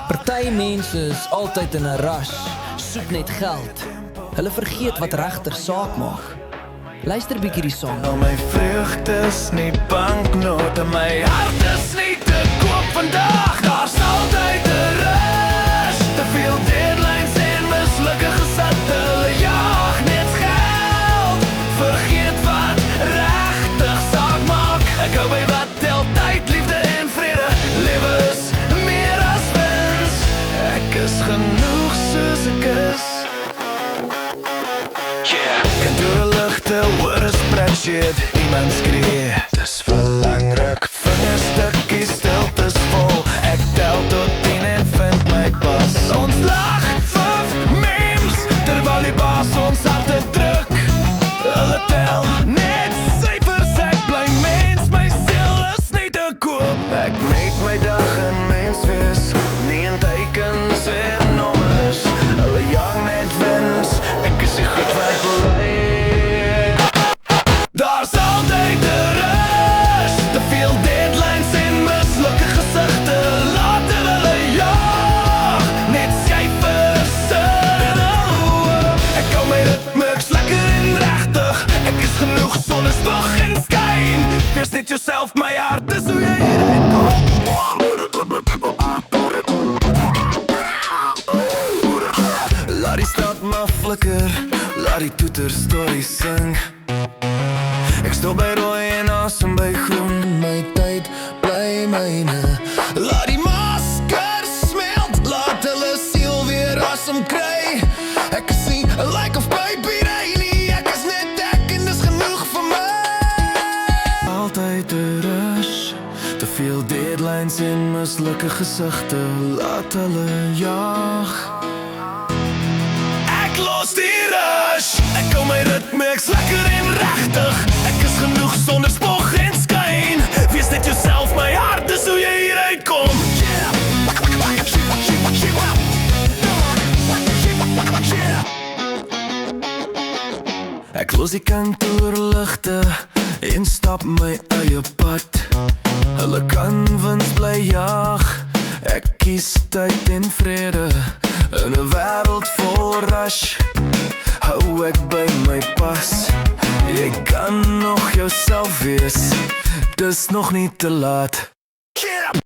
Party mense is altyd in 'n rush, soek net geld. Hulle vergeet wat regter saak maak. Luister bietjie die song. Nou my vreugde is nie banknote, my hart is nie te koop vandag. Daar's altyd 'n rush, te veel deadlines en mislukke gesatte. Hulle jaag net geld, vergeet wat regtig saak maak. Ek hou by wat tel tyd, liefde en vrede. Lewe is meer as wins, ek is genoeg soos ek is. Kantoorligte oor 'n spreadsheet, iemand skree, dis belangrik. Vingerstukkies, stiltes vol, ek tel tot 10 en vind my pas. Ons lag, 5 memes, terwyl die baas ons harte druk. Hulle tel net syfers, ek bly mens, my siel is nie te koop. Ek meet my dag in mens wees, nie in teikens en nommers. Hulle jag net wins, ek is die goed wat bly. Daar's altyd 'n rush, te veel deadlines en mislukke gesigte. Laat hulle jag, net syfers in 'n oë. Ek hou my ritme, ek's lekker en regtig. Ek is genoeg sonnesdag en skyn. Wees net jouself, my hart is hoe jy hierin kom. Laat die stad maar flikker, laat die toeter stories sing. Ek stop by rooi en asem by groen, my tyd bly myne. Laat die masker smelt, laat hulle siel weer asem kry. Ek is nie 'n like of baby nie, ek is net ek en dis genoeg vir my. Altyd 'n rush, te veel deadlines en mislukke gesigte. Laat hulle jag, ek los die rush. Ek hou my ritme, ek's lekker en regtig. Ek is genoeg sonder spog en skyn. Wees net jouself, my hart is hoe jy hieruit kom. Ek los die kantoorligte en stap my eie pad. Hulle kan wins bly jag, ek kies tyd en vrede. In 'n wêreld vol rush, hou ek by my pas. Jy kan nog jouself wees, dis nog nie te laat. Get up.